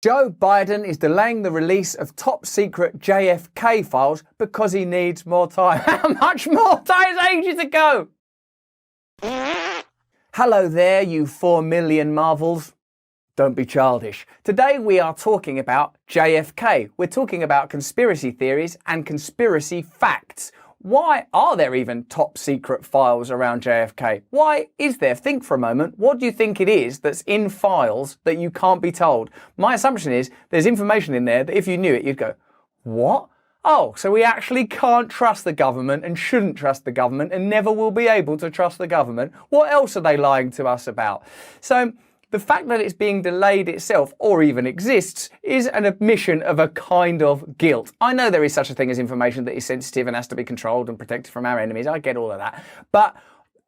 Joe Biden is delaying the release of top-secret JFK files because he needs more time. How much more time? It's ages ago! Hello there, you 4 million marvels. Don't be childish. Today we are talking about JFK. We're talking about conspiracy theories and conspiracy facts. Why are there even top secret files around JFK? Why is there? Think for a moment. What do you think it is that's in files that you can't be told? My assumption is there's information in there that if you knew it, you'd go, what? Oh, so we actually can't trust the government and shouldn't trust the government and never will be able to trust the government. What else are they lying to us about? So the fact that it's being delayed itself, or even exists, is an admission of a kind of guilt. I know there is such a thing as information that is sensitive and has to be controlled and protected from our enemies. I get all of that. But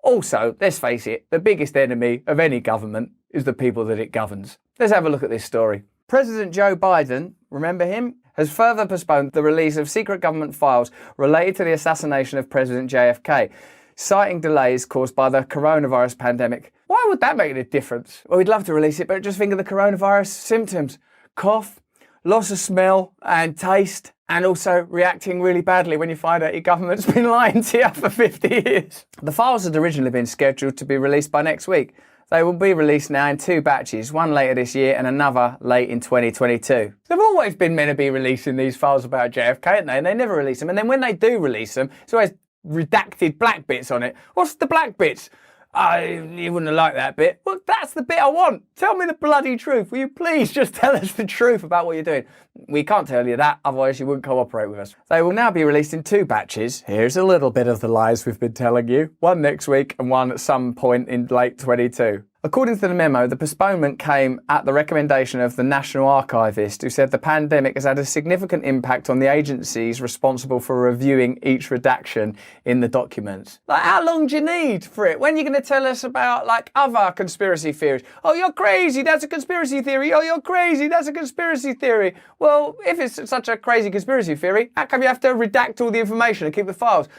also, let's face it, the biggest enemy of any government is the people that it governs. Let's have a look at this story. President Joe Biden, remember him, has further postponed the release of secret government files related to the assassination of President JFK, citing delays caused by the coronavirus pandemic. Why would that make a difference? Well, we'd love to release it, but just think of the coronavirus symptoms. Cough, loss of smell and taste, and also reacting really badly when you find out your government's been lying to you for 50 years. The files had originally been scheduled to be released by next week. They will be released now in 2 batches, one later this year and another late in 2022. They've always been meant to be releasing these files about JFK, haven't they? And they never release them. And then when they do release them, it's always redacted black bits on it. What's the black bits? You wouldn't have liked that bit. Well, that's the bit I want. Tell me the bloody truth. Will you please just tell us the truth about what you're doing? We can't tell you that, otherwise you wouldn't cooperate with us. They will now be released in 2 batches. Here's a little bit of the lies we've been telling you. One next week and one at some point in late 22. According to the memo, the postponement came at the recommendation of the National Archivist, who said the pandemic has had a significant impact on the agencies responsible for reviewing each redaction in the documents. Like, how long do you need for it? When are you going to tell us about, like, other conspiracy theories? Oh, you're crazy, that's a conspiracy theory. Oh, you're crazy, that's a conspiracy theory. Well, if it's such a crazy conspiracy theory, how come you have to redact all the information and keep the files?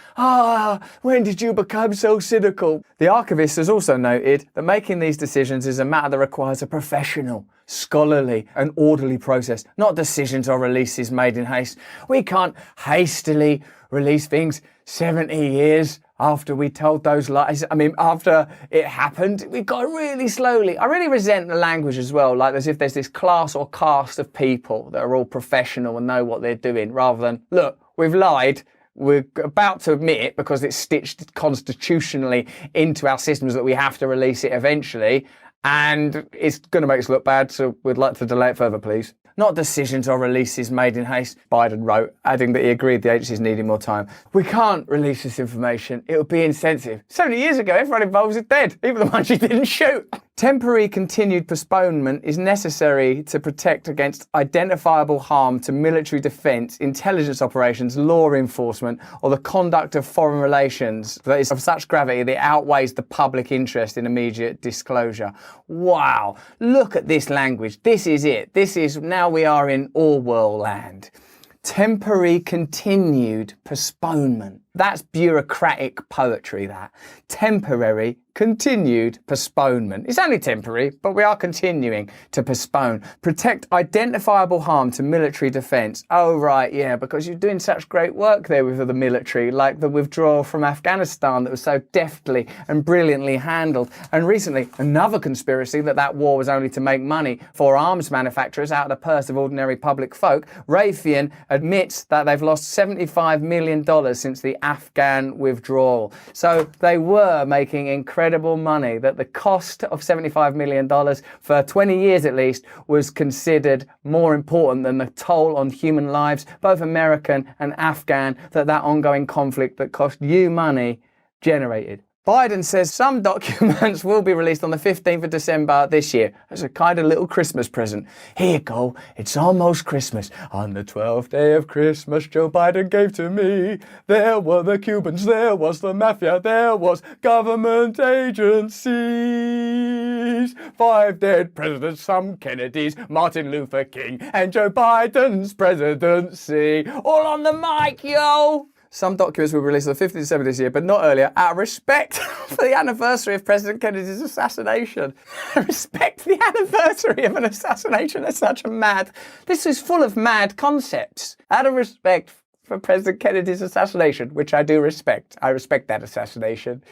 When did you become so cynical? The archivist has also noted that making these decisions is a matter that requires a professional, scholarly and orderly process, not decisions or releases made in haste. We can't hastily release things 70 years after we told those lies. I mean, after it happened, we got really slowly. I really resent the language as well, like as if there's this class or caste of people that are all professional and know what they're doing, rather than, look, we've lied. We're about to admit it because it's stitched constitutionally into our systems that we have to release it eventually, and it's going to make us look bad, so we'd like to delay it further, please. Not decisions or releases made in haste, Biden wrote, adding that he agreed the agencies needed more time. We can't release this information. It would be insensitive. 70 years ago, everyone involved is dead, even the ones you didn't shoot. Temporary continued postponement is necessary to protect against identifiable harm to military defence, intelligence operations, law enforcement, or the conduct of foreign relations that is of such gravity that it outweighs the public interest in immediate disclosure. Wow, look at this language. This is it. This is, now we are in Orwell land. Temporary continued postponement. That's bureaucratic poetry, that. Temporary continued postponement. It's only temporary, but we are continuing to postpone. Protect identifiable harm to military defence. Oh, right, yeah, because you're doing such great work there with the military, like the withdrawal from Afghanistan that was so deftly and brilliantly handled. And recently, another conspiracy that war was only to make money for arms manufacturers out of the purse of ordinary public folk. Raytheon admits that they've lost $75 million since the Afghan withdrawal. So they were making incredible money, that the cost of $75 million for 20 years at least was considered more important than the toll on human lives, both American and Afghan, that ongoing conflict that cost you money generated. Biden says some documents will be released on the 15th of December this year as a kind of little Christmas present. Here you go, it's almost Christmas. On the 12th day of Christmas, Joe Biden gave to me. There were the Cubans, there was the mafia, there was government agencies. 5 dead presidents, some Kennedys, Martin Luther King, and Joe Biden's presidency. All on the mic, yo! Some documents will be released on the 5th of December this year, but not earlier, out of respect for the anniversary of President Kennedy's assassination. Respect the anniversary of an assassination. That's such a mad... This is full of mad concepts. Out of respect for President Kennedy's assassination, which I do respect. I respect that assassination.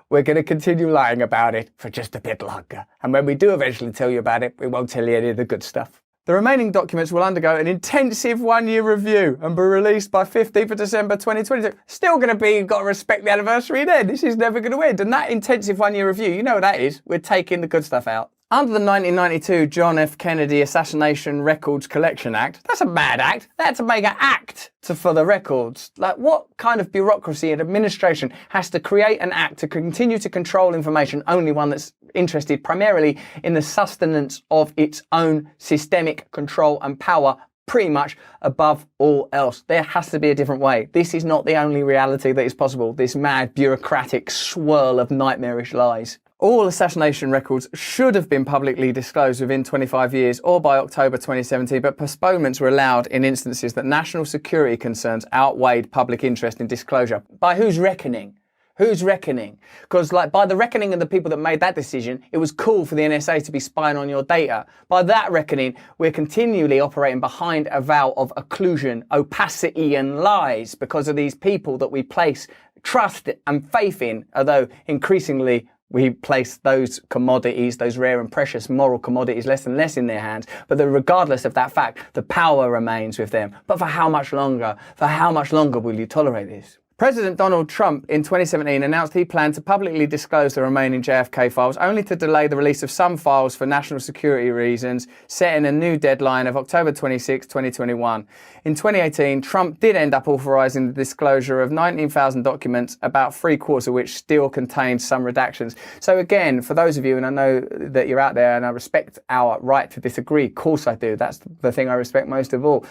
We're going to continue lying about it for just a bit longer. And when we do eventually tell you about it, we won't tell you any of the good stuff. The remaining documents will undergo an intensive one-year review and be released by 15th of December 2022. Still going to be, you've got to respect the anniversary then. This is never going to end. And that intensive one-year review, you know what that is. We're taking the good stuff out. Under the 1992 John F. Kennedy Assassination Records Collection Act, that's a mad act. They had to make an act for the records. Like, what kind of bureaucracy and administration has to create an act to continue to control information, only one that's interested primarily in the sustenance of its own systemic control and power, pretty much above all else? There has to be a different way. This is not the only reality that is possible, this mad bureaucratic swirl of nightmarish lies. All assassination records should have been publicly disclosed within 25 years or by October 2017, but postponements were allowed in instances that national security concerns outweighed public interest in disclosure. By whose reckoning? Who's reckoning? Because by the reckoning of the people that made that decision, it was cool for the NSA to be spying on your data. By that reckoning, we're continually operating behind a veil of occlusion, opacity and lies because of these people that we place trust and faith in, although increasingly we place those commodities, those rare and precious moral commodities, less and less in their hands. But regardless of that fact, the power remains with them. But for how much longer? For how much longer will you tolerate this? President Donald Trump in 2017 announced he planned to publicly disclose the remaining JFK files, only to delay the release of some files for national security reasons, setting a new deadline of October 26, 2021. In 2018, Trump did end up authorizing the disclosure of 19,000 documents, about 3/4 of which still contained some redactions. So again, for those of you, and I know that you're out there and I respect our right to disagree, of course I do, that's the thing I respect most of all,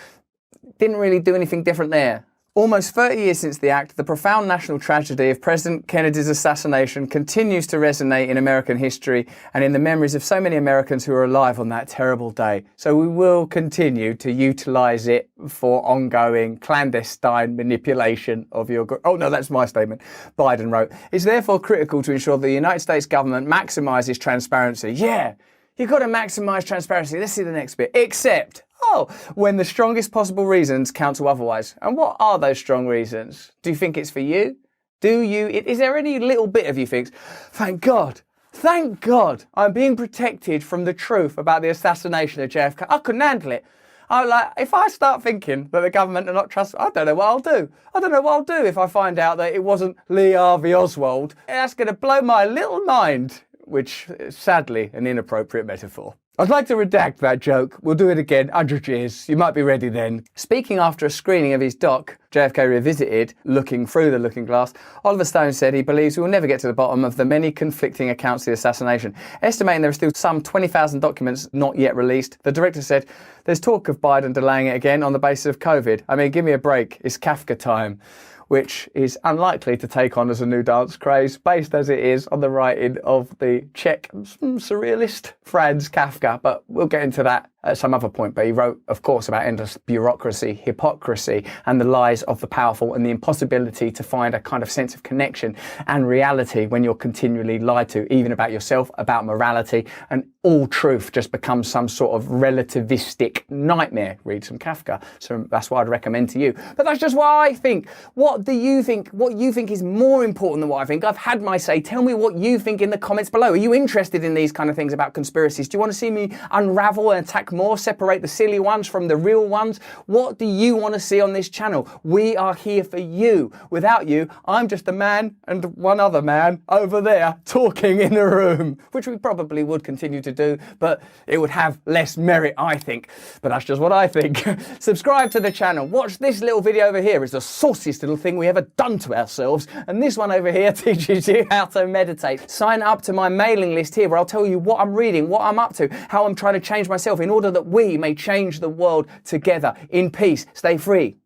didn't really do anything different there. Almost 30 years since the act, the profound national tragedy of President Kennedy's assassination continues to resonate in American history and in the memories of so many Americans who were alive on that terrible day. So we will continue to utilize it for ongoing clandestine manipulation of your... Oh no, that's my statement. Biden wrote, "It's therefore critical to ensure the United States government maximizes transparency." Yeah, you've got to maximize transparency. Let's see the next bit. Except... when the strongest possible reasons counsel otherwise. And what are those strong reasons? Do you think it's for you? Is there any little bit of you thinks, thank God, I'm being protected from the truth about the assassination of JFK. I couldn't handle it. If I start thinking that the government are not trustworthy, I don't know what I'll do. I don't know what I'll do if I find out that it wasn't Lee Harvey Oswald. That's going to blow my little mind, which is sadly an inappropriate metaphor. I'd like to redact that joke. We'll do it again, 100 years. You might be ready then. Speaking after a screening of his doc, JFK Revisited, Looking Through the Looking Glass, Oliver Stone said he believes we will never get to the bottom of the many conflicting accounts of the assassination. Estimating there are still some 20,000 documents not yet released, the director said, "There's talk of Biden delaying it again on the basis of COVID. I mean, give me a break. It's Kafka time." Which is unlikely to take on as a new dance craze, based as it is on the writing of the Czech surrealist Franz Kafka. But we'll get into that at some other point. But he wrote, of course, about endless bureaucracy, hypocrisy, and the lies of the powerful, and the impossibility to find a kind of sense of connection and reality when you're continually lied to, even about yourself, about morality, and all truth just becomes some sort of relativistic nightmare. Read some Kafka. So that's what I'd recommend to you. But that's just what I think. What do you think? What you think is more important than what I think? I've had my say. Tell me what you think in the comments below. Are you interested in these kind of things about conspiracies? Do you want to see me unravel and attack more, separate the silly ones from the real ones? What do you want to see on this channel? We are here for you. Without you, I'm just a man and one other man over there talking in a room, which we probably would continue to do, but it would have less merit, I think. But that's just what I think. Subscribe to the channel. Watch this little video over here. It's the sauciest little thing we ever done to ourselves. And this one over here teaches you how to meditate. Sign up to my mailing list here where I'll tell you what I'm reading, what I'm up to, how I'm trying to change myself in order that we may change the world together in peace. Stay free.